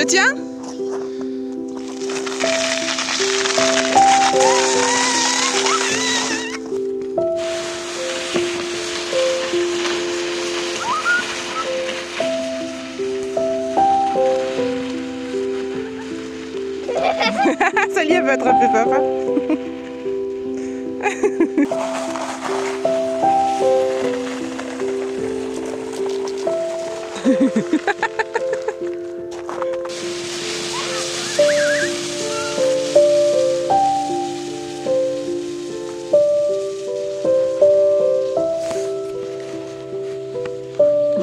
se tient? Sally, elle veut attraper papa.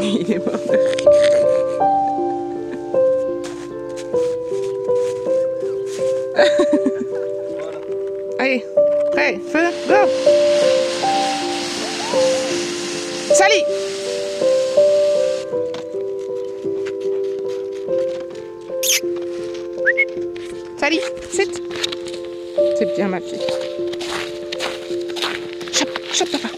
Il est mort de rire. Allez, prêt, feu, go! Sally! Sally, sit! C'est bien ma fille. Chope, chope papa!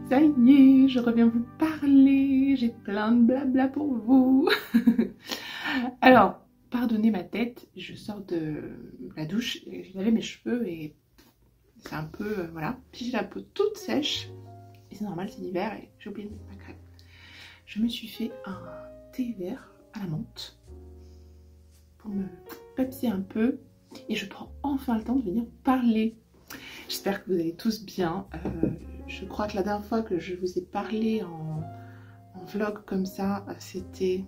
Ça y est, je reviens vous parler, j'ai plein de blabla pour vous. Alors, pardonnez ma tête, je sors de la douche, j'ai lavé mes cheveux et c'est un peu, voilà. Puis j'ai la peau toute sèche, et c'est normal, c'est l'hiver et j'ai oublié de mettre ma crème. Je me suis fait un thé vert à la menthe pour me pepser un peu et je prends enfin le temps de venir parler. J'espère que vous allez tous bien. Je crois que la dernière fois que je vous ai parlé en vlog comme ça, c'était...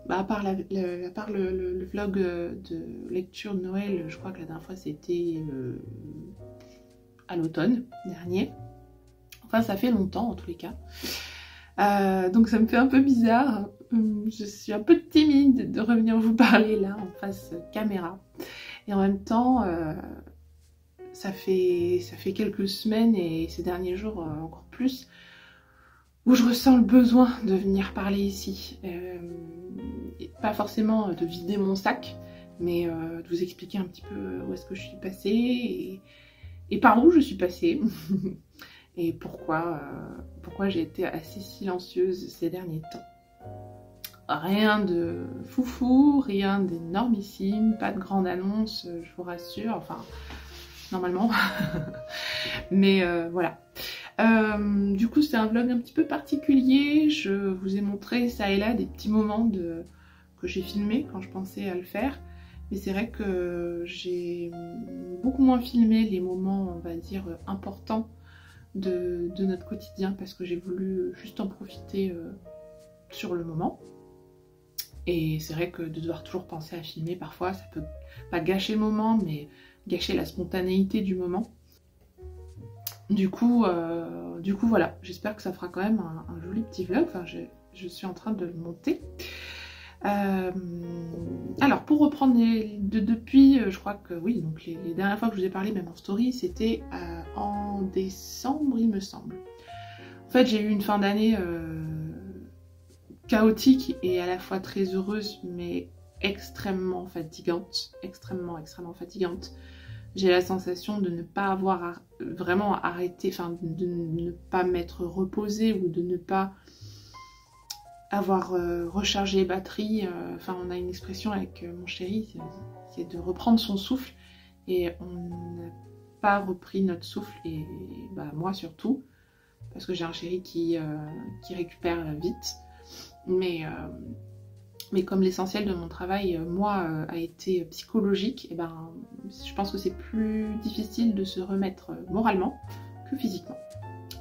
Bah, à part le vlog de lecture de Noël, je crois que la dernière fois c'était à l'automne dernier. Enfin, ça fait longtemps en tous les cas. Donc ça me fait un peu bizarre. Je suis un peu timide de revenir vous parler là en face caméra. Et en même temps... ça fait quelques semaines et ces derniers jours encore plus où je ressens le besoin de venir parler ici. Pas forcément de vider mon sac, mais de vous expliquer un petit peu où est-ce que je suis passée et par où je suis passée et pourquoi j'ai été assez silencieuse ces derniers temps. Rien de foufou, rien d'énormissime, pas de grande annonce, je vous rassure, enfin... normalement. Mais voilà. Du coup, c'est un vlog un petit peu particulier. Je vous ai montré ça et là des petits moments que j'ai filmés quand je pensais à le faire. Mais c'est vrai que j'ai beaucoup moins filmé les moments, on va dire, importants de notre quotidien parce que j'ai voulu juste en profiter sur le moment. Et c'est vrai que de devoir toujours penser à filmer, parfois, ça peut pas gâcher le moment, mais gâcher la spontanéité du moment. Du coup voilà, j'espère que ça fera quand même un joli petit vlog. Enfin, je suis en train de le monter. Alors, pour reprendre depuis, je crois que oui, donc les dernières fois que je vous ai parlé, même en story, c'était en décembre, il me semble. En fait, j'ai eu une fin d'année chaotique et à la fois très heureuse, mais extrêmement fatigante. Extrêmement fatigante. J'ai la sensation de ne pas avoir vraiment arrêté, enfin de ne pas m'être reposée ou de ne pas avoir rechargé les batteries. Enfin, on a une expression avec mon chéri, c'est de reprendre son souffle. Et on n'a pas repris notre souffle, et bah, moi surtout, parce que j'ai un chéri qui récupère vite. Mais comme l'essentiel de mon travail, moi, a été psychologique, et ben, je pense que c'est plus difficile de se remettre moralement que physiquement,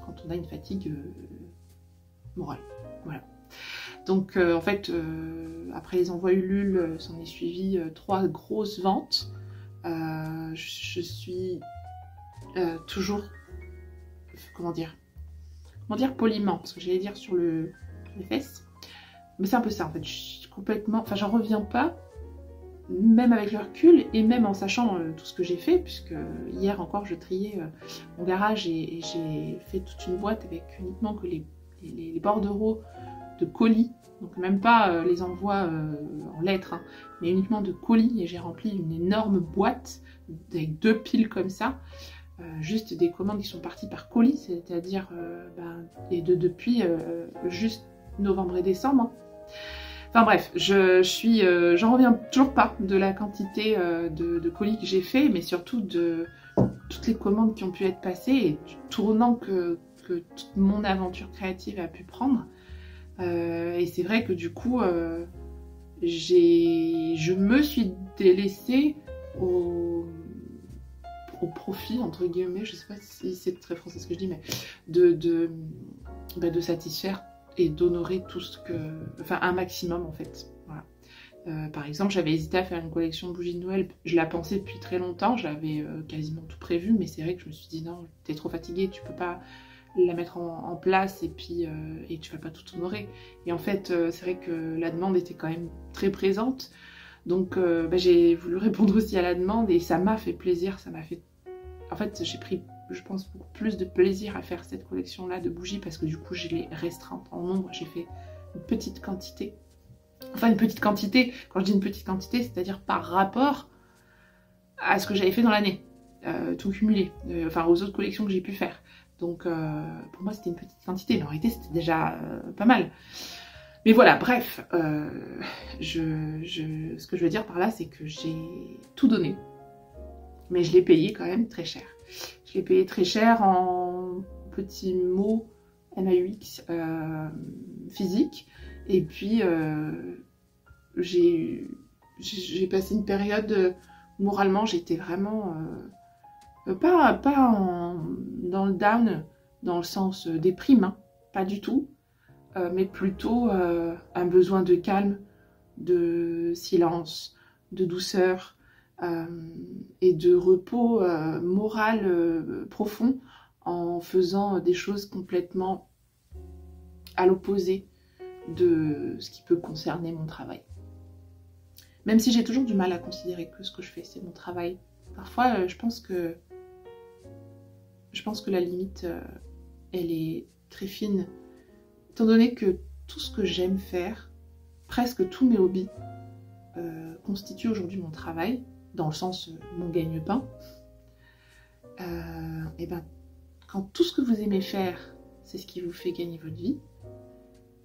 quand on a une fatigue morale. Voilà. Donc en fait, après les envois Ulule, s'en est suivi 3 grosses ventes. Je suis toujours, comment dire poliment, parce que j'allais dire sur les fesses. Mais c'est un peu ça en fait, je suis complètement... Enfin, j'en reviens pas, même avec le recul, et même en sachant tout ce que j'ai fait, puisque hier encore je triais mon garage et j'ai fait toute une boîte avec uniquement que les bordereaux de colis, donc même pas les envois en lettres, hein, mais uniquement de colis, et j'ai rempli une énorme boîte avec 2 piles comme ça, juste des commandes qui sont parties par colis, c'est-à-dire depuis juste novembre et décembre. Hein. Enfin bref, j'en reviens toujours pas de la quantité de colis que j'ai fait, mais surtout de toutes les commandes qui ont pu être passées et du tournant que toute mon aventure créative a pu prendre. Et c'est vrai que du coup, je me suis délaissée au profit, entre guillemets, je sais pas si c'est très français ce que je dis, mais de satisfaire et d'honorer tout ce que... Enfin, un maximum en fait. Voilà. Par exemple, j'avais hésité à faire une collection de bougies de Noël. Je la pensais depuis très longtemps, j'avais quasiment tout prévu, mais c'est vrai que je me suis dit non, t'es trop fatiguée, tu peux pas la mettre en place et puis et tu vas pas tout honorer. Et en fait, c'est vrai que la demande était quand même très présente. Donc j'ai voulu répondre aussi à la demande et ça m'a fait plaisir, ça m'a fait... En fait, j'ai pris, je pense, beaucoup plus de plaisir à faire cette collection-là de bougies parce que du coup, je l'ai restreinte en nombre. J'ai fait une petite quantité. Enfin, une petite quantité, quand je dis une petite quantité, c'est-à-dire par rapport à ce que j'avais fait dans l'année, tout cumulé, enfin aux autres collections que j'ai pu faire. Donc, pour moi, c'était une petite quantité, mais en réalité, c'était déjà pas mal. Mais voilà, bref, ce que je veux dire par là, c'est que j'ai tout donné. Mais je l'ai payé quand même très cher. Je l'ai payé très cher en petits mots MAUX physique. Et puis, j'ai passé une période où moralement, j'étais vraiment pas dans le down, dans le sens déprime, hein, pas du tout. Mais plutôt un besoin de calme, de silence, de douceur et de repos moral profond en faisant des choses complètement à l'opposé de ce qui peut concerner mon travail. Même si j'ai toujours du mal à considérer que ce que je fais c'est mon travail. Parfois je pense que la limite elle est très fine. Étant donné que tout ce que j'aime faire, presque tous mes hobbies, constituent aujourd'hui mon travail, dans le sens mon gagne-pain, et ben, quand tout ce que vous aimez faire, c'est ce qui vous fait gagner votre vie,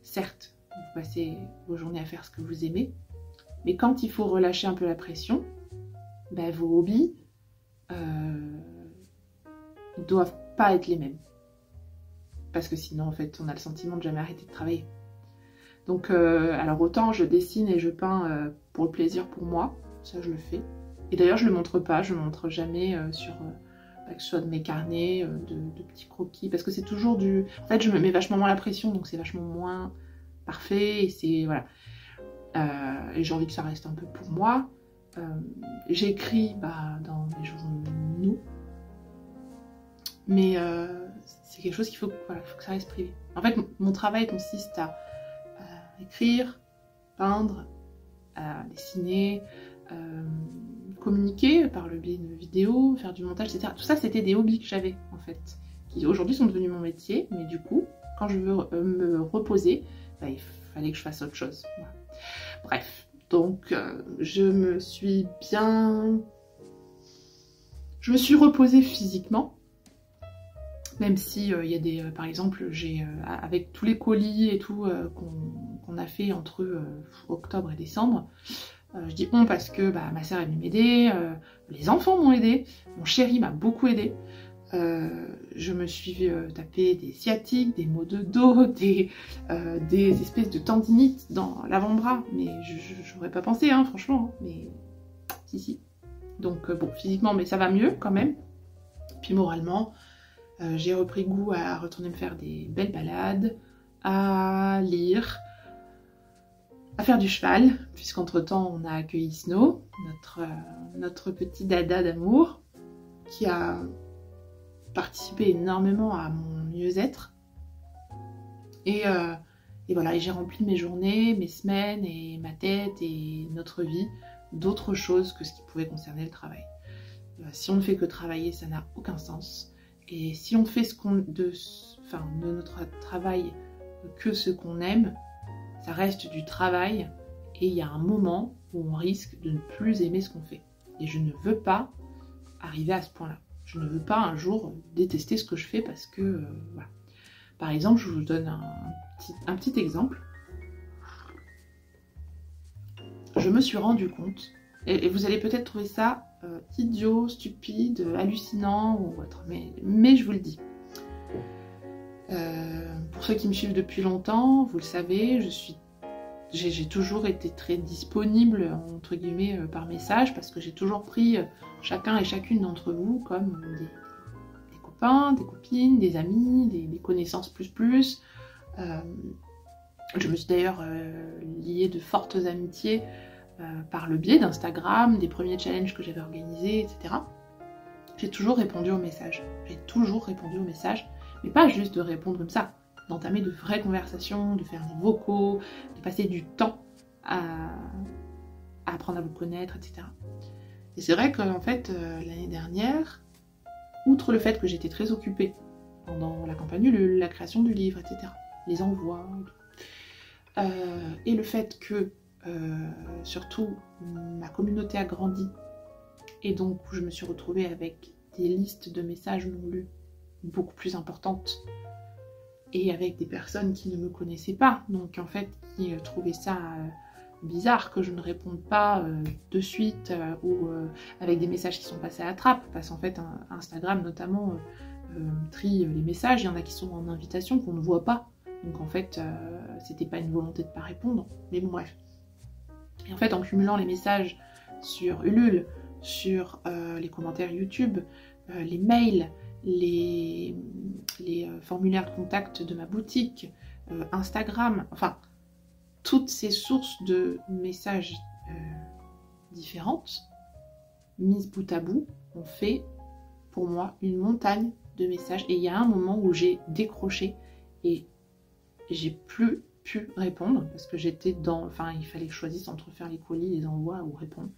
certes, vous passez vos journées à faire ce que vous aimez, mais quand il faut relâcher un peu la pression, ben, vos hobbies ne doivent pas être les mêmes. Parce que sinon, en fait, on a le sentiment de jamais arrêter de travailler. Donc, alors autant je dessine et je peins pour le plaisir pour moi, ça je le fais. Et d'ailleurs je le montre pas, je le montre jamais sur que ce soit de mes carnets, de petits croquis, parce que c'est toujours du... En fait je me mets vachement moins la pression, donc c'est vachement moins parfait, et c'est... Voilà. Et j'ai envie que ça reste un peu pour moi. J'écris dans mes journaux, mais c'est quelque chose qu'il faut, voilà, faut que ça reste privé. En fait, mon travail consiste à écrire, peindre, à dessiner, communiquer par le biais de vidéos, faire du montage, etc. Tout ça, c'était des hobbies que j'avais, en fait, qui aujourd'hui sont devenus mon métier, mais du coup, quand je veux me reposer, il fallait que je fasse autre chose. Voilà. Bref, donc je me suis reposée physiquement, même si il y a des, par exemple, j'ai avec tous les colis et tout qu'on a fait entre octobre et décembre, je dis on parce que ma sœur est venue m'aider, les enfants m'ont aidé, mon chéri m'a beaucoup aidé. Je me suis tapé des sciatiques, des maux de dos, des espèces de tendinites dans l'avant-bras, mais j'aurais pas pensé, hein, franchement, mais si. Donc bon, physiquement, mais ça va mieux quand même. Puis moralement, j'ai repris goût à retourner me faire des belles balades, à lire, à faire du cheval, puisqu'entre-temps on a accueilli Snow, notre petit dada d'amour, qui a participé énormément à mon mieux-être. Et voilà, et j'ai rempli mes journées, mes semaines, et ma tête, et notre vie, d'autres choses que ce qui pouvait concerner le travail. Si on ne fait que travailler, ça n'a aucun sens. Et si on fait de notre travail que ce qu'on aime, ça reste du travail, et il y a un moment où on risque de ne plus aimer ce qu'on fait. Et je ne veux pas arriver à ce point-là. Je ne veux pas un jour détester ce que je fais parce que... voilà. Par exemple, je vous donne un petit exemple. Je me suis rendu compte, et vous allez peut-être trouver ça idiot, stupide, hallucinant ou autre, mais je vous le dis. Pour ceux qui me suivent depuis longtemps, vous le savez, j'ai toujours été très disponible, entre guillemets, par message, parce que j'ai toujours pris chacun et chacune d'entre vous comme des copains, des copines, des amis, des connaissances plus. Je me suis d'ailleurs liée de fortes amitiés par le biais d'Instagram, des premiers challenges que j'avais organisés, etc. J'ai toujours répondu aux messages. Mais pas juste de répondre comme ça, d'entamer de vraies conversations, de faire des vocaux, de passer du temps à apprendre à vous connaître, etc. Et c'est vrai qu'en fait, l'année dernière, outre le fait que j'étais très occupée pendant la campagne Ulule, la création du livre, etc., les envois, et le fait que, surtout, ma communauté a grandi, et donc je me suis retrouvée avec des listes de messages non lus beaucoup plus importantes, et avec des personnes qui ne me connaissaient pas, donc en fait qui trouvaient ça bizarre que je ne réponde pas de suite ou avec des messages qui sont passés à la trappe, parce qu'en fait Instagram notamment trie les messages, il y en a qui sont en invitation qu'on ne voit pas, donc en fait c'était pas une volonté de pas répondre, mais bon bref. Et en fait en cumulant les messages sur Ulule, sur les commentaires YouTube, les mails, les formulaires de contact de ma boutique, Instagram, enfin toutes ces sources de messages différentes, mises bout à bout, ont fait pour moi une montagne de messages. Et il y a un moment où j'ai décroché et j'ai plus pu répondre parce que j'étais dans... Enfin, il fallait que je choisisse entre faire les colis, les envois ou répondre.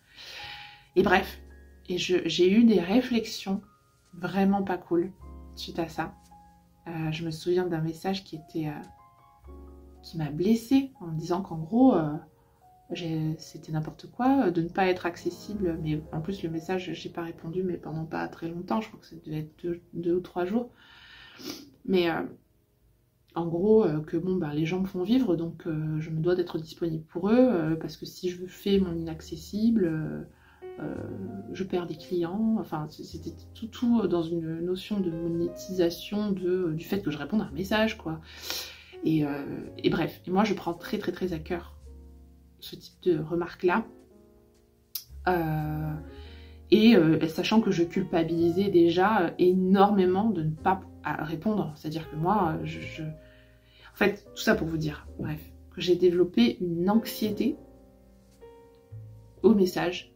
Et bref, et j'ai eu des réflexions vraiment pas cool suite à ça. Je me souviens d'un message qui m'a blessée en me disant qu'en gros c'était n'importe quoi de ne pas être accessible, mais en plus le message j'ai pas répondu mais pendant pas très longtemps, je crois que ça devait être 2 ou 3 jours, mais en gros que bon les gens me font vivre, donc je me dois d'être disponible pour eux, parce que si je fais mon inaccessible, je perds des clients, enfin c'était tout dans une notion de monétisation du fait que je réponde à un message quoi. Et bref, et moi je prends très à cœur ce type de remarques là, Et sachant que je culpabilisais déjà énormément de ne pas répondre. C'est-à-dire que moi, en fait, tout ça pour vous dire, bref, que j'ai développé une anxiété aux messages.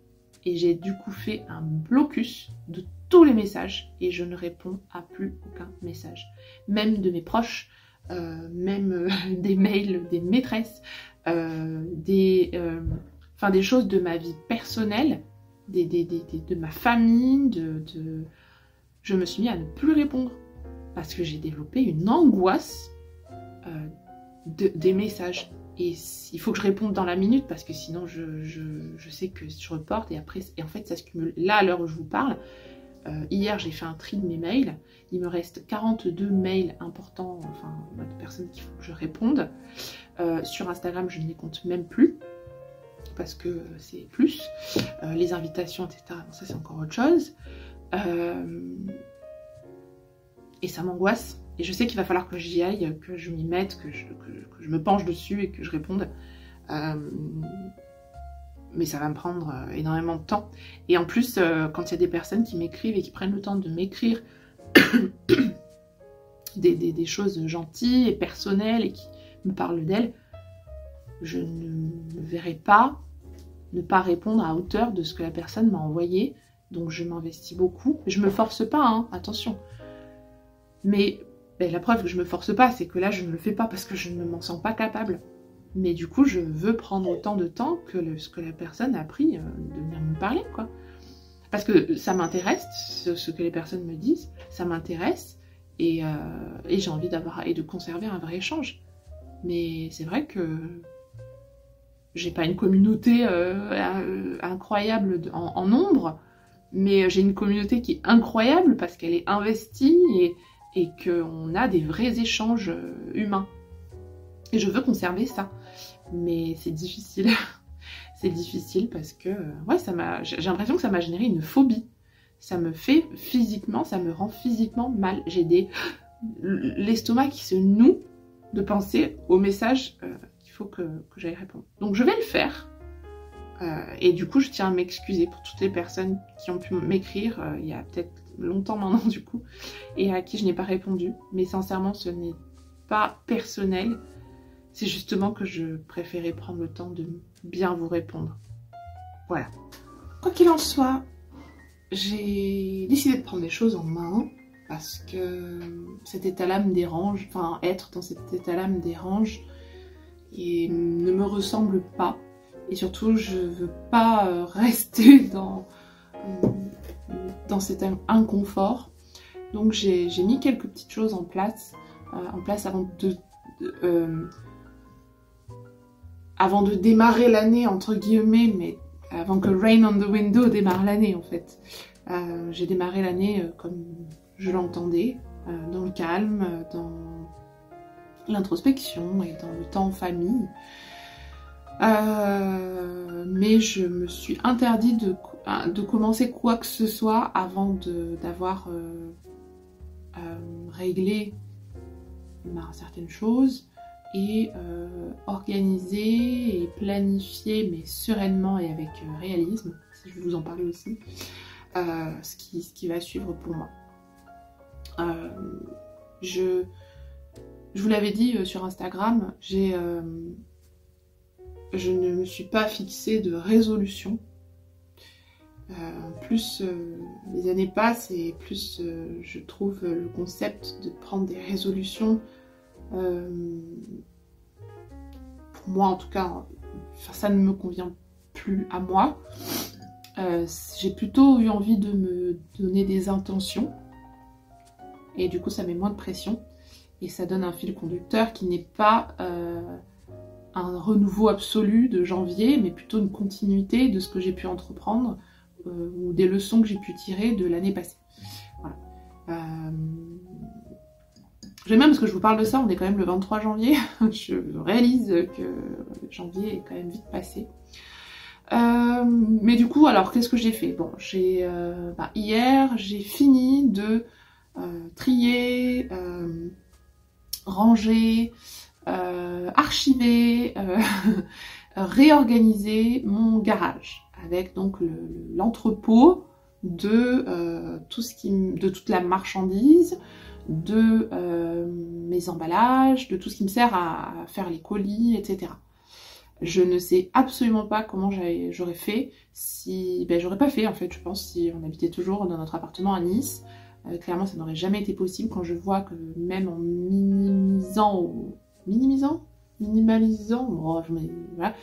Et j'ai du coup fait un blocus de tous les messages. Et je ne réponds à plus aucun message. Même de mes proches, même des mails des maîtresses, des choses de ma vie personnelle, de ma famille, je me suis mis à ne plus répondre parce que j'ai développé une angoisse des messages. Et il faut que je réponde dans la minute parce que sinon je sais que je reporte et après, et en fait ça se cumule. Là, à l'heure où je vous parle, hier j'ai fait un tri de mes mails. Il me reste 42 mails importants, enfin de personnes qu'il faut que je réponde. Sur Instagram, je ne les compte même plus parce que c'est plus. Les invitations, etc. Bon, ça c'est encore autre chose. Et ça m'angoisse. Et je sais qu'il va falloir que j'y aille, que je m'y mette, que je me penche dessus et que je réponde. Mais ça va me prendre énormément de temps. Et en plus, quand il y a des personnes qui m'écrivent et qui prennent le temps de m'écrire des choses gentilles et personnelles et qui me parlent d'elles, je ne verrai pas ne pas répondre à hauteur de ce que la personne m'a envoyé. Donc je m'investis beaucoup. Je me force pas, hein, attention. Mais la preuve que je me force pas, c'est que là je ne le fais pas parce que je ne m'en sens pas capable. Mais du coup, je veux prendre autant de temps que ce que la personne a pris de venir me parler, quoi. Parce que ça m'intéresse, ce que les personnes me disent, ça m'intéresse, et j'ai envie d'avoir et de conserver un vrai échange. Mais c'est vrai que j'ai pas une communauté incroyable en nombre, mais j'ai une communauté qui est incroyable parce qu'elle est investie et qu'on a des vrais échanges humains. Et je veux conserver ça. Mais c'est difficile. C'est difficile parce que ouais, j'ai l'impression que ça m'a généré une phobie. Ça me fait physiquement, ça me rend physiquement mal. J'ai l'estomac qui se noue de penser au message qu'il faut que j'aille répondre. Donc je vais le faire. Et du coup, je tiens à m'excuser pour toutes les personnes qui ont pu m'écrire il y a peut-être longtemps maintenant du coup, et à qui je n'ai pas répondu. Mais sincèrement, ce n'est pas personnel. C'est justement que je préférais prendre le temps de bien vous répondre. Voilà. Quoi qu'il en soit, j'ai décidé de prendre les choses en main parce que cet état-là me dérange, enfin être dans cet état-là me dérange et ne me ressemble pas. Et surtout, je veux pas rester dans cet inconfort. Donc j'ai mis quelques petites choses en place avant de démarrer l'année, entre guillemets, mais avant que Rain on the Window démarre l'année en fait. J'ai démarré l'année comme je l'entendais, dans le calme, dans l'introspection et dans le temps en famille. Mais je me suis interdit de commencer quoi que ce soit avant d'avoir réglé certaines choses et organisé et planifié, mais sereinement et avec réalisme, si je vais vous en parler aussi, ce qui va suivre pour moi. Je vous l'avais dit sur Instagram, je ne me suis pas fixée de résolution. Plus les années passent et plus je trouve le concept de prendre des résolutions, pour moi en tout cas, ça ne me convient plus à moi. J'ai plutôt eu envie de me donner des intentions et du coup ça met moins de pression et ça donne un fil conducteur qui n'est pas un renouveau absolu de janvier, mais plutôt une continuité de ce que j'ai pu entreprendre ou des leçons que j'ai pu tirer de l'année passée. Voilà. J'aime bien parce que je vous parle de ça, on est quand même le 23 janvier, je réalise que janvier est quand même vite passé. Mais du coup, alors qu'est-ce que j'ai fait? Bon, hier, j'ai fini de trier, ranger, archiver réorganiser mon garage avec donc l'entrepôt de toute la marchandise, de mes emballages, de tout ce qui me sert à faire les colis, etc. Je ne sais absolument pas comment j'aurais fait si... Ben, j'aurais pas fait en fait, je pense, si on habitait toujours dans notre appartement à Nice. Clairement, ça n'aurait jamais été possible quand je vois que même en minimalisant, bon, voilà,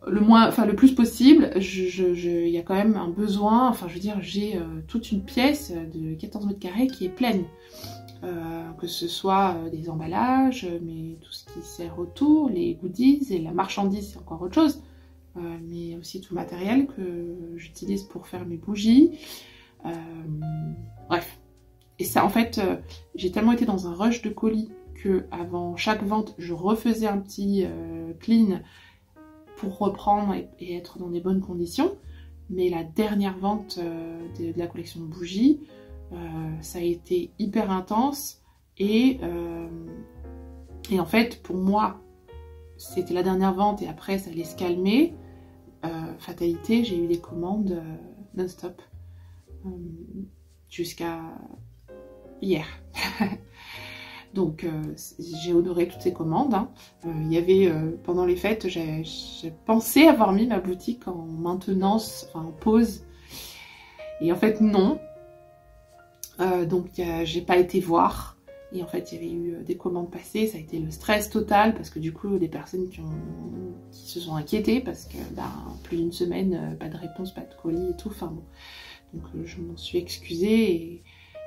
le plus possible, il y a quand même un besoin, enfin je veux dire, j'ai toute une pièce de 14 mètres carrés qui est pleine. Que ce soit des emballages, mais tout ce qui sert autour, les goodies et la marchandise, c'est encore autre chose. Mais aussi tout le matériel que j'utilise pour faire mes bougies. Bref. Et ça, en fait, j'ai tellement été dans un rush de colis que avant chaque vente, je refaisais un petit clean pour reprendre et être dans des bonnes conditions. Mais la dernière vente de la collection de bougies, ça a été hyper intense et en fait pour moi c'était la dernière vente et après ça allait se calmer. Fatalité, j'ai eu des commandes non-stop jusqu'à hier. Donc j'ai honoré toutes ces commandes. Hein. Il y avait pendant les fêtes, j'ai pensé avoir mis ma boutique en maintenance, enfin en pause, et en fait non. Donc j'ai pas été voir et en fait il y avait eu des commandes passées, ça a été le stress total parce que du coup des personnes qui se sont inquiétées parce que plus d'une semaine, pas de réponse, pas de colis et tout, enfin bon. Donc je m'en suis excusée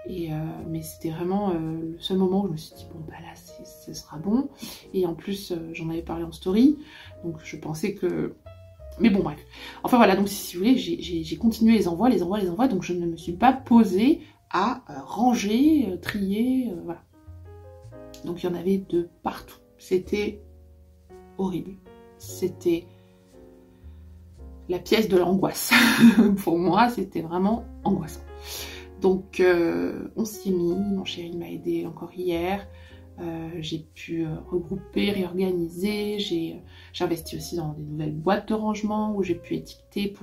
mais c'était vraiment le seul moment où je me suis dit bon bah là ce sera bon, et en plus j'en avais parlé en story, donc je pensais que... Mais bon bref, enfin voilà, donc si vous voulez j'ai continué les envois, donc je ne me suis pas posée à ranger, trier, voilà. Donc il y en avait de partout. C'était horrible. C'était la pièce de l'angoisse. Pour moi, c'était vraiment angoissant. Donc on s'y est mis, mon chéri m'a aidé encore hier. J'ai pu regrouper, réorganiser. J'ai investi aussi dans des nouvelles boîtes de rangement où j'ai pu étiqueter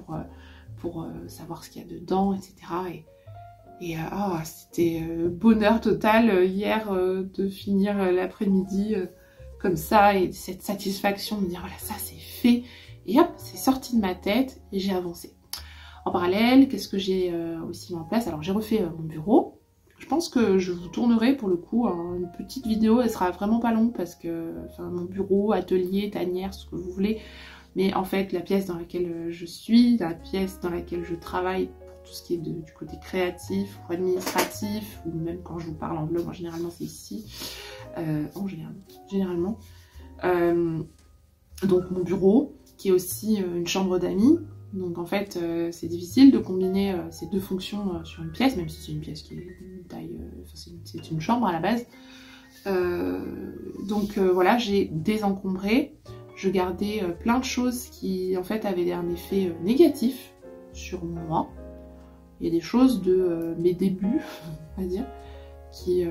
pour savoir ce qu'il y a dedans, etc. Et c'était bonheur total hier de finir l'après-midi comme ça, et cette satisfaction de me dire voilà, ça c'est fait, et hop, c'est sorti de ma tête et j'ai avancé. En parallèle, qu'est-ce que j'ai aussi mis en place? Alors j'ai refait mon bureau. Je pense que je vous tournerai pour le coup une petite vidéo, elle sera vraiment pas longue parce que mon bureau, atelier, tanière, ce que vous voulez, mais en fait la pièce dans laquelle je suis, la pièce dans laquelle je travaille, tout ce qui est du côté créatif ou administratif, ou même quand je vous parle en vlog, généralement c'est ici, généralement. Donc mon bureau, qui est aussi une chambre d'amis, donc en fait c'est difficile de combiner ces deux fonctions sur une pièce, même si c'est une pièce qui est une taille, c'est une chambre à la base. Donc voilà, j'ai désencombré, je gardais plein de choses qui en fait avaient un effet négatif sur moi. Il y a des choses de mes débuts, on va dire, qui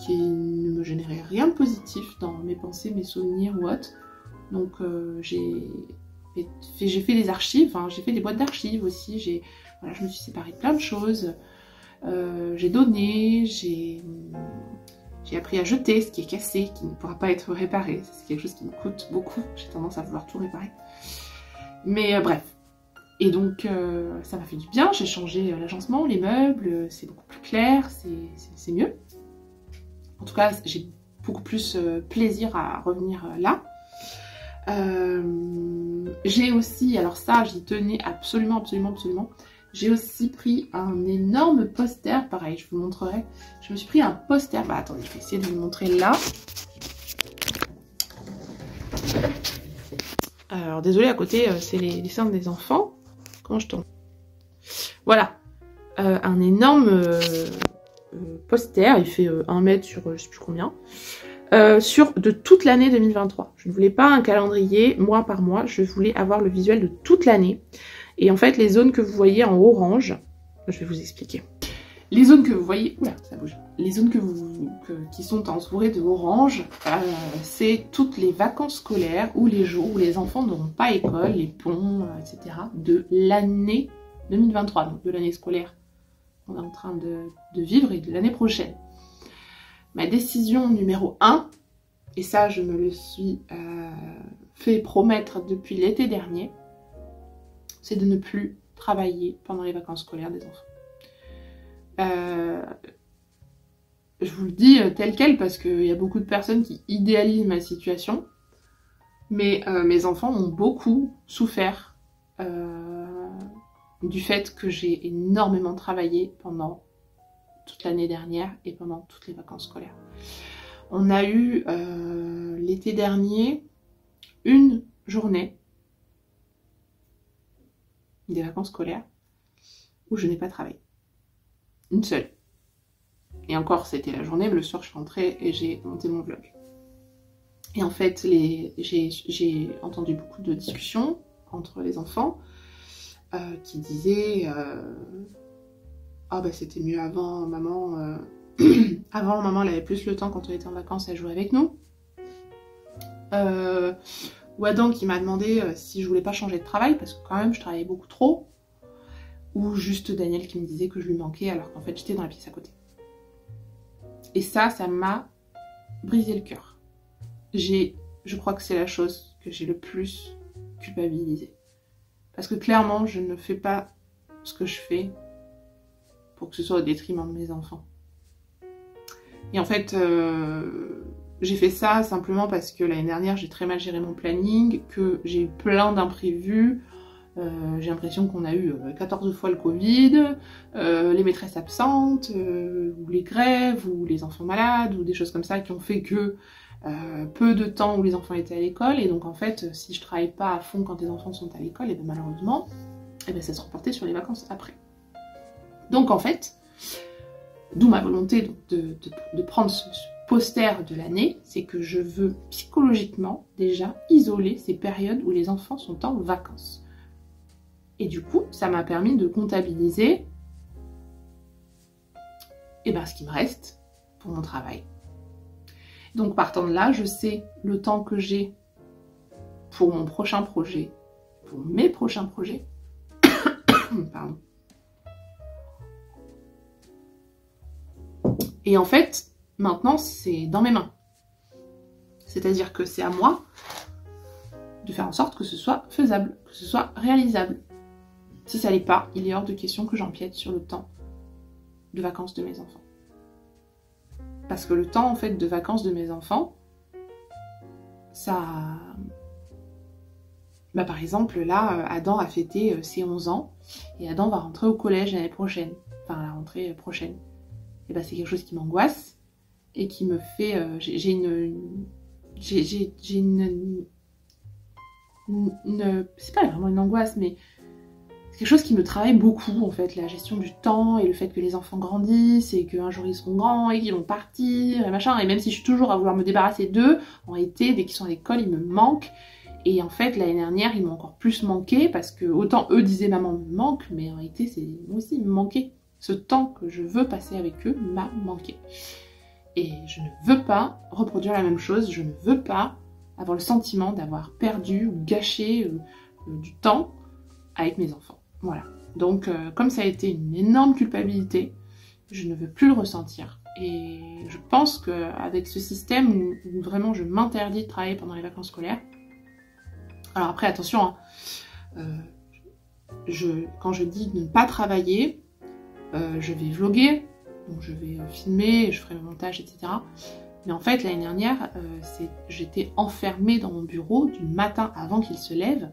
ne me généraient rien de positif dans mes pensées, mes souvenirs ou autres. Donc j'ai fait des archives, hein, j'ai fait des boîtes d'archives aussi, voilà, je me suis séparée de plein de choses. J'ai donné, j'ai appris à jeter ce qui est cassé, qui ne pourra pas être réparé. C'est quelque chose qui me coûte beaucoup, j'ai tendance à vouloir tout réparer. Mais bref. Et donc ça m'a fait du bien, j'ai changé l'agencement, les meubles, c'est beaucoup plus clair, c'est mieux. En tout cas, j'ai beaucoup plus plaisir à revenir là. J'ai aussi, alors ça j'y tenais absolument, j'ai aussi pris un énorme poster, pareil, je vous montrerai. Je me suis pris un poster, attendez, je vais essayer de vous le montrer là. Alors désolé, à côté c'est les dessins des enfants. Comment je tourne? Voilà, un énorme poster, il fait 1 mètre sur je sais plus combien, de toute l'année 2023. Je ne voulais pas un calendrier mois par mois, je voulais avoir le visuel de toute l'année. Et en fait, les zones que vous voyez en orange, je vais vous expliquer. Les zones que vous voyez, oula, ça bouge. Les zones qui sont entourées de orange, c'est toutes les vacances scolaires ou les jours où les enfants n'auront pas école, les ponts, etc. de l'année 2023, donc de l'année scolaire qu'on est en train de vivre et de l'année prochaine. Ma décision numéro 1, et ça je me le suis fait promettre depuis l'été dernier, c'est de ne plus travailler pendant les vacances scolaires des enfants. Je vous le dis tel quel parce qu'il y a beaucoup de personnes qui idéalisent ma situation, mais mes enfants ont beaucoup souffert du fait que j'ai énormément travaillé pendant toute l'année dernière et pendant toutes les vacances scolaires. On a eu l'été dernier une journée des vacances scolaires où je n'ai pas travaillé. Une seule. Et encore, c'était la journée, mais le soir, je suis rentrée et j'ai monté mon vlog. Et en fait, j'ai entendu beaucoup de discussions entre les enfants qui disaient ah bah c'était mieux avant, maman. Avant, maman, elle avait plus le temps quand on était en vacances à jouer avec nous. Ou Adam qui m'a demandé si je voulais pas changer de travail, parce que quand même, je travaillais beaucoup trop. Ou juste Daniel qui me disait que je lui manquais alors qu'en fait j'étais dans la pièce à côté. Et ça m'a brisé le cœur. Je crois que c'est la chose que j'ai le plus culpabilisée. Parce que clairement, je ne fais pas ce que je fais pour que ce soit au détriment de mes enfants. Et en fait, j'ai fait ça simplement parce que l'année dernière, j'ai très mal géré mon planning, que j'ai eu plein d'imprévus. J'ai l'impression qu'on a eu 14 fois le Covid, les maîtresses absentes, ou les grèves, ou les enfants malades, ou des choses comme ça qui ont fait que peu de temps où les enfants étaient à l'école. Et donc en fait, si je travaille pas à fond quand les enfants sont à l'école, et bien malheureusement, et bien ça se reportait sur les vacances après. Donc en fait, d'où ma volonté de prendre ce poster de l'année, c'est que je veux psychologiquement déjà isoler ces périodes où les enfants sont en vacances. Et du coup, ça m'a permis de comptabiliser ce qui me reste pour mon travail. Donc partant de là, je sais le temps que j'ai pour mon prochain projet, pour mes prochains projets. Pardon. Et en fait, maintenant, c'est dans mes mains. C'est-à-dire que c'est à moi de faire en sorte que ce soit faisable, que ce soit réalisable. Si ça l'est pas, il est hors de question que j'empiète sur le temps de vacances de mes enfants. Parce que le temps, en fait, de vacances de mes enfants, ça... par exemple, là, Adam a fêté ses 11 ans, et Adam va rentrer au collège l'année prochaine. Enfin, la rentrée prochaine. Et c'est quelque chose qui m'angoisse, et qui me fait... j'ai une... C'est pas vraiment une angoisse, mais... c'est quelque chose qui me travaille beaucoup, en fait, la gestion du temps et le fait que les enfants grandissent et qu'un jour ils seront grands et qu'ils vont partir et machin. Et même si je suis toujours à vouloir me débarrasser d'eux, en été, dès qu'ils sont à l'école, ils me manquent. Et en fait, l'année dernière, ils m'ont encore plus manqué parce que autant eux disaient maman me manque, mais en réalité, c'est moi aussi, ils me manquaient. Ce temps que je veux passer avec eux m'a manqué. Et je ne veux pas reproduire la même chose, je ne veux pas avoir le sentiment d'avoir perdu ou gâché du temps avec mes enfants. Voilà, donc comme ça a été une énorme culpabilité, je ne veux plus le ressentir. Et je pense qu'avec ce système où vraiment je m'interdis de travailler pendant les vacances scolaires, alors après attention, quand je dis ne pas travailler, je vais vlogger, donc je vais filmer, je ferai le montage, etc. Mais en fait l'année dernière, j'étais enfermée dans mon bureau du matin avant qu'il se lève,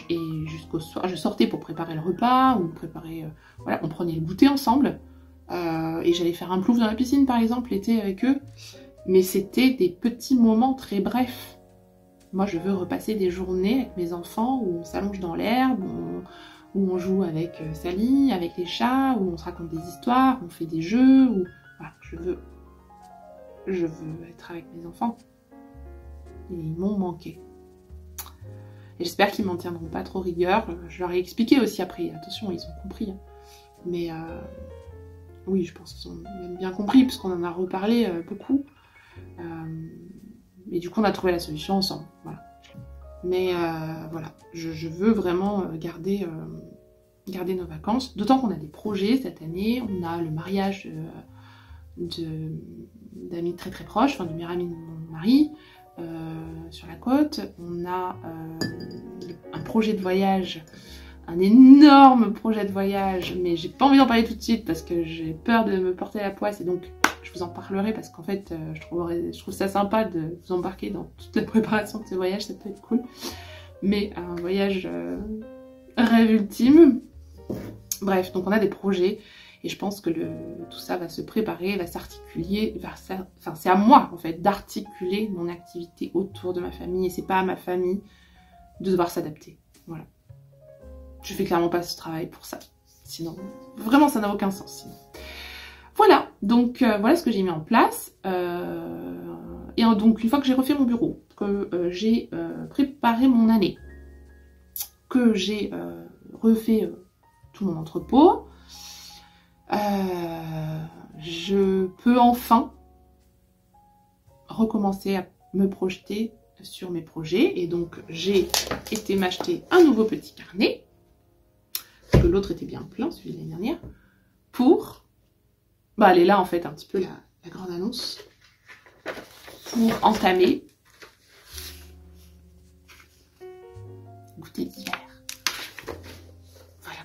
et jusqu'au soir, je sortais pour préparer le repas, ou préparer, voilà, on prenait le goûter ensemble, et j'allais faire un plouf dans la piscine par exemple l'été avec eux, mais c'était des petits moments très brefs. Moi je veux repasser des journées avec mes enfants où on s'allonge dans l'herbe, où on joue avec Sally, avec les chats, où on se raconte des histoires, on fait des jeux, où voilà, je veux être avec mes enfants. Et ils m'ont manqué. Et j'espère qu'ils m'en tiendront pas trop rigueur. Je leur ai expliqué aussi après, attention, ils ont compris. Mais oui, je pense qu'ils ont même bien compris, puisqu'on en a reparlé beaucoup. Et du coup, on a trouvé la solution ensemble. Voilà. Mais voilà, je veux vraiment garder nos vacances. D'autant qu'on a des projets cette année. On a le mariage d'amis très très proches, enfin du meilleur ami de mon mari, sur la côte. On a un projet de voyage, un énorme projet de voyage, mais j'ai pas envie d'en parler tout de suite parce que j'ai peur de me porter la poisse, et donc je vous en parlerai parce qu'en fait je trouve ça sympa de vous embarquer dans toute la préparation de ce voyage, ça peut être cool. Mais un voyage rêve ultime. Bref, donc on a des projets. Et je pense que tout ça va se préparer, va s'articuler, enfin c'est à moi en fait d'articuler mon activité autour de ma famille, et c'est pas à ma famille de devoir s'adapter. Voilà. Je fais clairement pas ce travail pour ça. Sinon, vraiment ça n'a aucun sens sinon. Voilà, donc voilà ce que j'ai mis en place. Et donc une fois que j'ai refait mon bureau, que j'ai préparé mon année, que j'ai refait tout mon entrepôt, je peux enfin recommencer à me projeter sur mes projets. Et donc j'ai été m'acheter un nouveau petit carnet, parce que l'autre était bien plein, celui de l'année dernière, pour, bah elle est là en fait un petit peu la grande annonce, pour entamer goûter d'hiver. Voilà,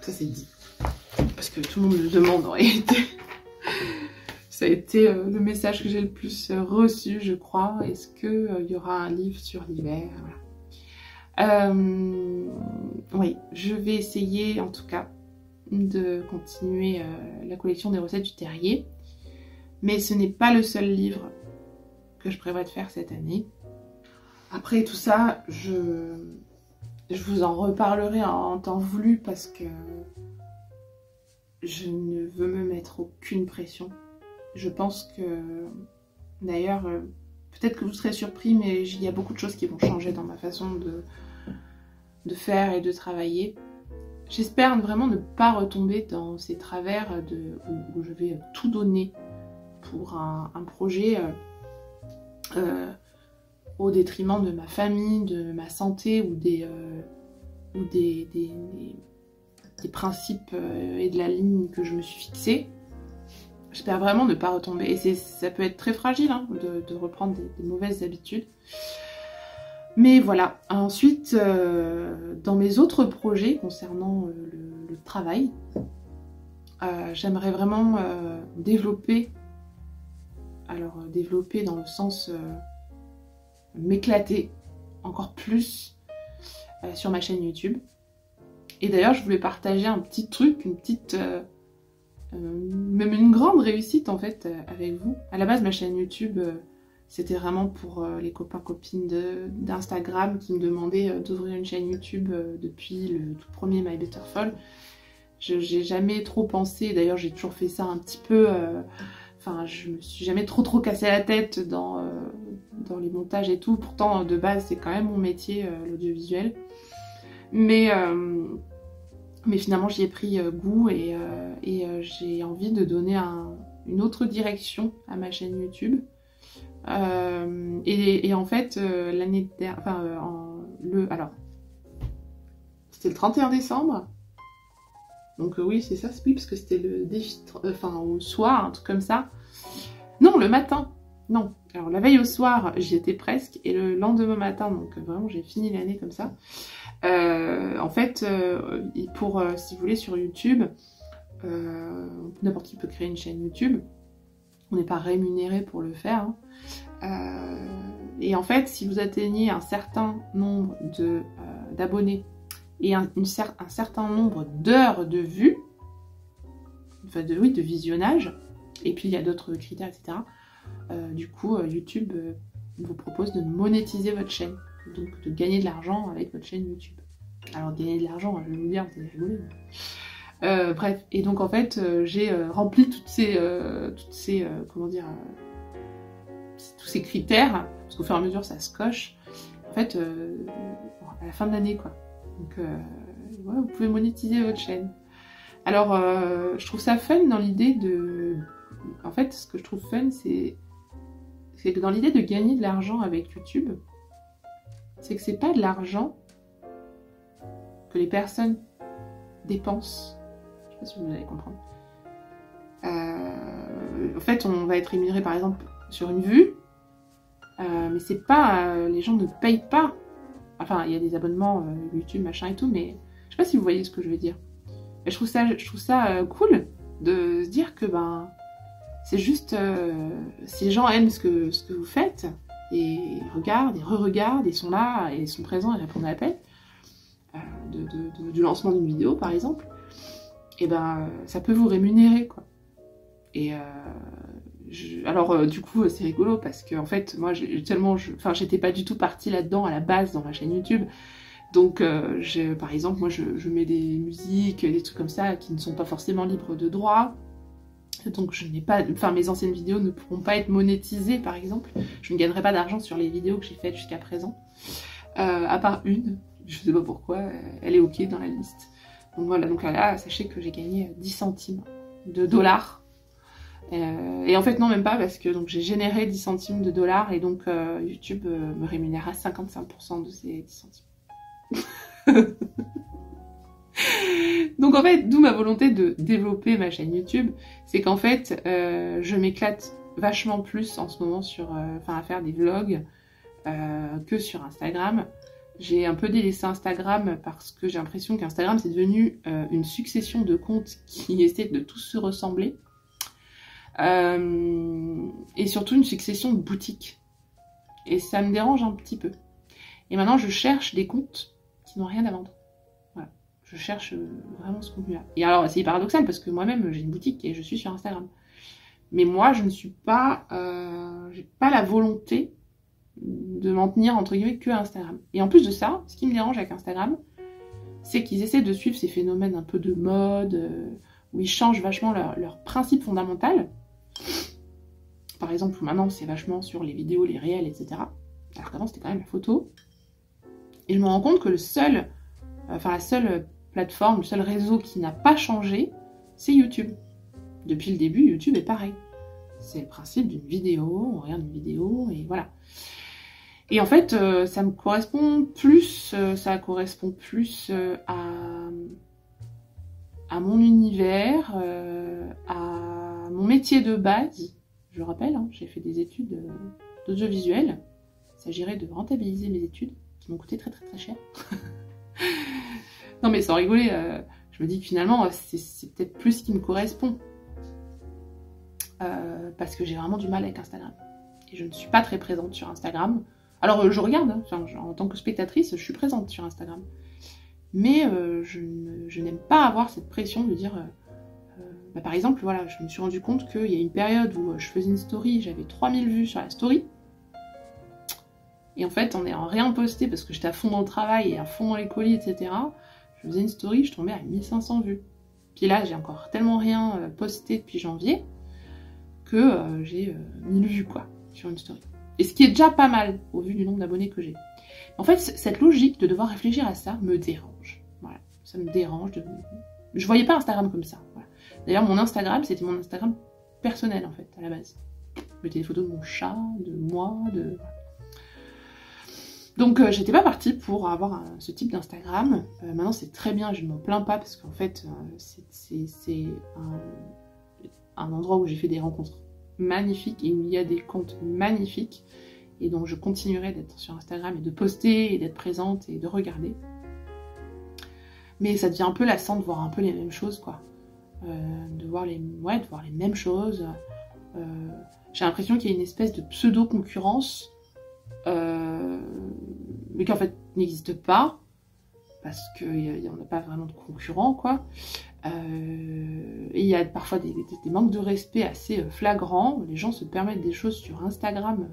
ça c'est dit. Parce que tout le monde me demande en réalité. Ça a été le message que j'ai le plus reçu, je crois. Est-ce qu'il y aura un livre sur l'hiver? Voilà. Oui, je vais essayer en tout cas de continuer la collection des recettes du terrier. Mais ce n'est pas le seul livre que je prévois de faire cette année. Après tout ça, je vous en reparlerai en temps voulu parce que je ne veux me mettre aucune pression. Je pense que, d'ailleurs, peut-être que vous serez surpris, mais il y a beaucoup de choses qui vont changer dans ma façon de faire et de travailler. J'espère vraiment ne pas retomber dans ces travers où je vais tout donner pour un projet au détriment de ma famille, de ma santé ou des principes et de la ligne que je me suis fixée. J'espère vraiment ne pas retomber. Et ça peut être très fragile hein, de reprendre des mauvaises habitudes. Mais voilà. Ensuite, dans mes autres projets concernant le travail, j'aimerais vraiment développer. Alors, développer dans le sens m'éclater encore plus sur ma chaîne YouTube. Et d'ailleurs, je voulais partager un petit truc, une petite... même une grande réussite en fait avec vous. À la base, ma chaîne YouTube, c'était vraiment pour les copains-copines d'Instagram qui me demandaient d'ouvrir une chaîne YouTube depuis le tout premier My Better Fall. J'ai jamais trop pensé, d'ailleurs j'ai toujours fait ça un petit peu... Enfin, je me suis jamais trop cassé la tête dans les montages et tout. Pourtant, de base, c'est quand même mon métier, l'audiovisuel. Mais finalement, j'y ai pris goût et j'ai envie de donner une autre direction à ma chaîne YouTube. Et en fait, l'année dernière... Enfin, alors, c'était le 31 décembre. Donc oui, c'est ça, oui, parce que c'était le défi... Enfin, au soir, un truc comme ça. Non, le matin. Non. Alors, la veille au soir, j'y étais presque. Et le lendemain matin, donc vraiment, j'ai fini l'année comme ça. En fait, pour, si vous voulez, sur YouTube, n'importe qui peut créer une chaîne YouTube. On n'est pas rémunéré pour le faire. Hein. Et en fait, si vous atteignez un certain nombre d'abonnés et un certain nombre d'heures de vue, enfin de visionnage, et puis il y a d'autres critères, etc. Du coup, YouTube vous propose de monétiser votre chaîne, donc de gagner de l'argent avec votre chaîne YouTube. Alors gagner de l'argent, je vais vous dire, vous allez rigoler. Bref, et donc en fait, j'ai rempli toutes ces comment dire, tous ces critères, parce qu'au fur et à mesure ça se coche. En fait, à la fin de l'année, quoi. Donc voilà, vous pouvez monétiser votre chaîne. Alors, je trouve ça fun dans l'idée de... En fait, ce que je trouve fun, c'est que dans l'idée de gagner de l'argent avec YouTube, c'est que c'est pas de l'argent que les personnes dépensent. Je sais pas si vous allez comprendre. En fait, on va être rémunéré par exemple sur une vue, mais c'est pas... les gens ne payent pas. Enfin, il y a des abonnements YouTube, machin et tout, mais je sais pas si vous voyez ce que je veux dire. Et je trouve ça cool de se dire que ben c'est juste si les gens aiment ce que vous faites et regardent et re-regardent et sont là et sont présents et répondent à l'appel du lancement d'une vidéo par exemple, et ben ça peut vous rémunérer quoi. Et alors du coup c'est rigolo parce que en fait moi j'étais pas du tout partie là-dedans à la base dans ma chaîne YouTube. Donc, par exemple, moi, je mets des musiques, des trucs comme ça qui ne sont pas forcément libres de droit. Donc, je n'ai pas... Enfin, mes anciennes vidéos ne pourront pas être monétisées, par exemple. Je ne gagnerai pas d'argent sur les vidéos que j'ai faites jusqu'à présent. À part une, je sais pas pourquoi, elle est OK dans la liste. Donc voilà, donc là, sachez que j'ai gagné 10 centimes de dollars. Et en fait, non, même pas, parce que j'ai généré 10 centimes de dollars et donc YouTube me rémunérera 55% de ces 10 centimes. Donc en fait, d'où ma volonté de développer ma chaîne YouTube, c'est qu'en fait, je m'éclate vachement plus en ce moment à faire des vlogs que sur Instagram. J'ai un peu délaissé Instagram parce que j'ai l'impression qu'Instagram c'est devenu une succession de comptes qui essaient de tous se ressembler. Et surtout une succession de boutiques. Et ça me dérange un petit peu. Et maintenant, je cherche des comptes qui n'ont rien à vendre. Voilà. Je cherche vraiment ce contenu-là. Et alors, c'est paradoxal parce que moi-même, j'ai une boutique et je suis sur Instagram. Mais moi, je ne suis pas... j'ai pas la volonté de m'en tenir, entre guillemets, que à Instagram. Et en plus de ça, ce qui me dérange avec Instagram, c'est qu'ils essaient de suivre ces phénomènes un peu de mode, où ils changent vachement leur principe fondamental. Par exemple, maintenant, c'est vachement sur les vidéos, les réels, etc. Alors qu'avant, c'était quand même la photo. Et je me rends compte que la seule plateforme, le seul réseau qui n'a pas changé, c'est YouTube. Depuis le début, YouTube est pareil. C'est le principe d'une vidéo, on regarde une vidéo, et voilà. Et en fait, ça correspond plus à mon univers, à mon métier de base. Je le rappelle, hein, j'ai fait des études d'audiovisuel. Il s'agirait de rentabiliser mes études, qui m'ont coûté très très très cher. Non mais sans rigoler, je me dis que finalement, c'est peut-être plus ce qui me correspond. Parce que j'ai vraiment du mal avec Instagram. Et je ne suis pas très présente sur Instagram. Alors je regarde, hein, en tant que spectatrice, je suis présente sur Instagram. Mais je n'aime pas avoir cette pression de dire... par exemple, voilà, je me suis rendu compte qu'il y a une période où je faisais une story, j'avais 3000 vues sur la story. Et en fait, on est en rien posté parce que j'étais à fond dans le travail et à fond dans les colis, etc. Je faisais une story, je tombais à 1500 vues. Puis là, j'ai encore tellement rien posté depuis janvier que j'ai 1000 vues, quoi, sur une story. Et ce qui est déjà pas mal, au vu du nombre d'abonnés que j'ai. En fait, cette logique de devoir réfléchir à ça me dérange. Voilà, ça me dérange. Je voyais pas Instagram comme ça. Voilà. D'ailleurs, mon Instagram, c'était mon Instagram personnel, en fait, à la base. Je mettais des photos de mon chat, de moi, de... Donc, j'étais pas partie pour avoir ce type d'Instagram. Maintenant, c'est très bien, je ne m'en plains pas, parce qu'en fait, c'est un endroit où j'ai fait des rencontres magnifiques, et où il y a des comptes magnifiques. Et donc, je continuerai d'être sur Instagram, et de poster, et d'être présente, et de regarder. Mais ça devient un peu lassant de voir un peu les mêmes choses, quoi. De voir les mêmes choses. J'ai l'impression qu'il y a une espèce de pseudo-concurrence, mais qui en fait n'existe pas, parce qu'on n'a pas vraiment de concurrents, quoi. Et il y a parfois des manques de respect assez flagrants. Les gens se permettent des choses sur Instagram,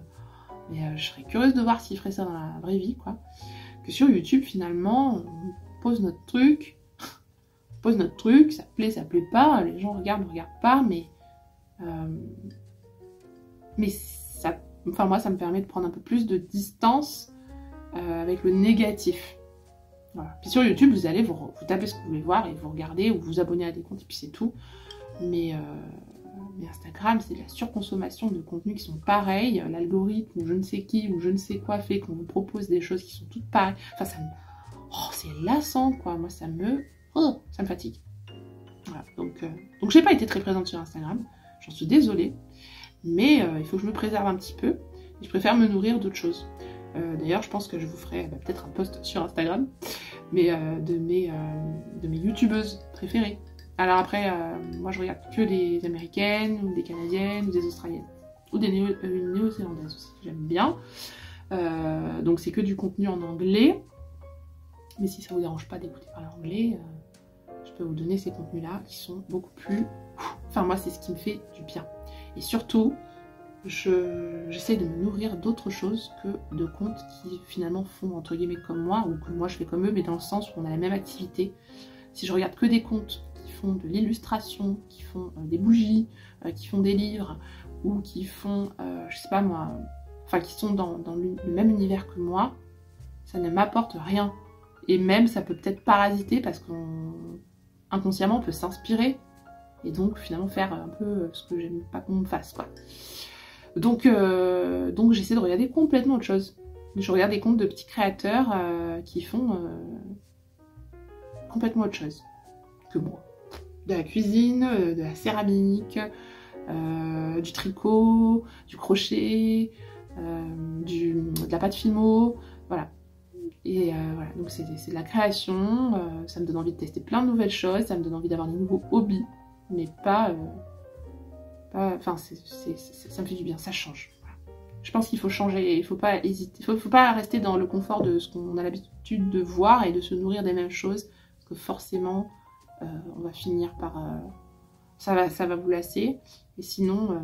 mais je serais curieuse de voir s'ils feraient ça dans la vraie vie, quoi. Que sur YouTube, finalement, on pose notre truc, ça plaît pas, les gens regardent pas, mais ça, enfin moi ça me permet de prendre un peu plus de distance avec le négatif. Voilà. Puis sur YouTube, vous allez, vous tapez ce que vous voulez voir et vous regardez ou vous abonnez à des comptes et puis c'est tout. Mais Instagram, c'est de la surconsommation de contenus qui sont pareils. L'algorithme ou je ne sais qui ou je ne sais quoi fait qu'on vous propose des choses qui sont toutes pareilles. Enfin, c'est lassant, quoi. Moi, ça me fatigue. Voilà. Donc j'ai pas été très présente sur Instagram. J'en suis désolée. Mais il faut que je me préserve un petit peu. Et je préfère me nourrir d'autres choses. D'ailleurs, je pense que je vous ferai peut-être un post sur Instagram, mais de mes youtubeuses préférées. Alors après, moi je regarde que des américaines, ou des canadiennes, ou des australiennes, ou des néo-zélandaises aussi, j'aime bien. Donc c'est que du contenu en anglais, mais si ça vous dérange pas d'écouter parler anglais, je peux vous donner ces contenus-là qui sont beaucoup plus... Enfin moi c'est ce qui me fait du bien. Et surtout, j'essaie de me nourrir d'autres choses que de comptes qui finalement font entre guillemets comme moi, ou que moi je fais comme eux, mais dans le sens où on a la même activité. Si je regarde que des comptes qui font de l'illustration, qui font des bougies, qui font des livres, ou qui font, je sais pas moi, enfin qui sont dans le même univers que moi, ça ne m'apporte rien. Et même ça peut peut-être parasiter parce qu'inconsciemment on peut s'inspirer et donc finalement faire un peu ce que j'aime pas qu'on me fasse, quoi. Donc j'essaie de regarder complètement autre chose. Je regarde des comptes de petits créateurs qui font complètement autre chose que moi. De la cuisine, de la céramique, du tricot, du crochet, de la pâte fimo, voilà. Et voilà, donc c'est de la création, ça me donne envie de tester plein de nouvelles choses, ça me donne envie d'avoir des nouveaux hobbies, mais enfin, ça me fait du bien, ça change. Voilà. Je pense qu'il faut changer, il faut pas hésiter, faut pas rester dans le confort de ce qu'on a l'habitude de voir et de se nourrir des mêmes choses, parce que forcément, on va finir par... ça va vous lasser, et sinon,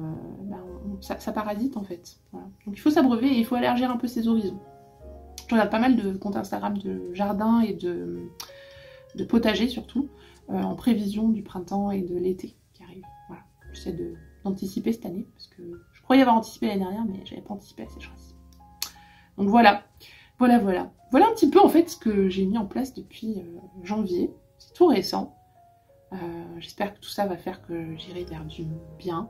ça parasite en fait. Voilà. Donc il faut s'abreuver et il faut élargir un peu ses horizons. Je regarde pas mal de comptes Instagram de jardin et de potager surtout, en prévision du printemps et de l'été qui arrive. Voilà. J'essaie d'anticiper cette année, parce que je croyais avoir anticipé l'année dernière, mais j'avais pas anticipé la sécheresse. Donc voilà. Voilà un petit peu en fait ce que j'ai mis en place depuis janvier. C'est tout récent. J'espère que tout ça va faire que j'irai vers du bien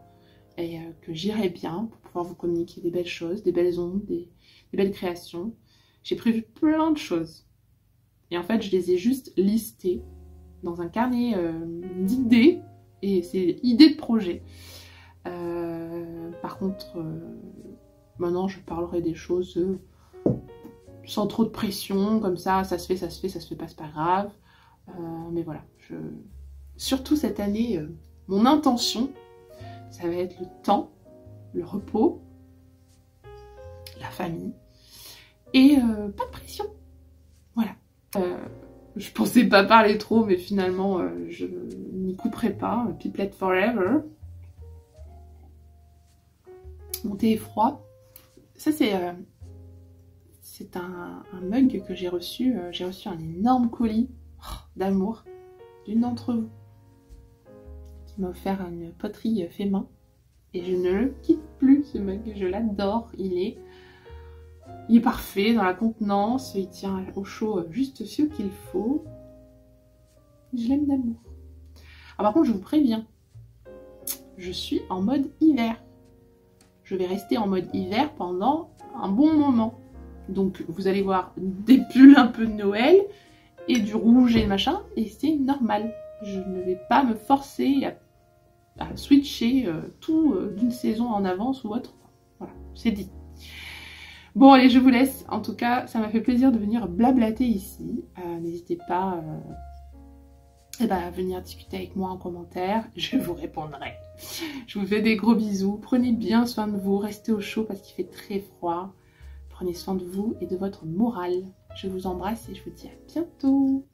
et que j'irai bien pour pouvoir vous communiquer des belles choses, des belles ondes, des belles créations. J'ai prévu plein de choses et en fait je les ai juste listées dans un carnet d'idées, et c'est idées de projet. Par contre, maintenant je parlerai des choses sans trop de pression, comme ça se fait, ça se fait pas, c'est pas grave. Mais voilà, surtout cette année, mon intention, ça va être le temps, le repos, la famille, et pas de pression. Voilà. Je pensais pas parler trop, mais finalement, je n'y couperai pas. Pipelette forever. Mon thé est froid. Ça, c'est un mug que j'ai reçu. J'ai reçu un énorme colis d'amour d'une d'entre vous qui m'a offert une poterie fait main. Et je ne le quitte plus, ce mug. Je l'adore. Il est parfait dans la contenance. Il tient au chaud juste ce qu'il faut. Je l'aime d'amour. Ah, par contre, je vous préviens, je suis en mode hiver. Je vais rester en mode hiver pendant un bon moment. Donc, vous allez voir des pulls un peu de Noël et du rouge et machin, et c'est normal. Je ne vais pas me forcer à switcher tout d'une saison en avance ou autre. Voilà, c'est dit. Bon, allez, je vous laisse. En tout cas, ça m'a fait plaisir de venir blablater ici. N'hésitez pas à venir discuter avec moi en commentaire. Je vous répondrai. Je vous fais des gros bisous. Prenez bien soin de vous. Restez au chaud parce qu'il fait très froid. Prenez soin de vous et de votre morale. Je vous embrasse et je vous dis à bientôt.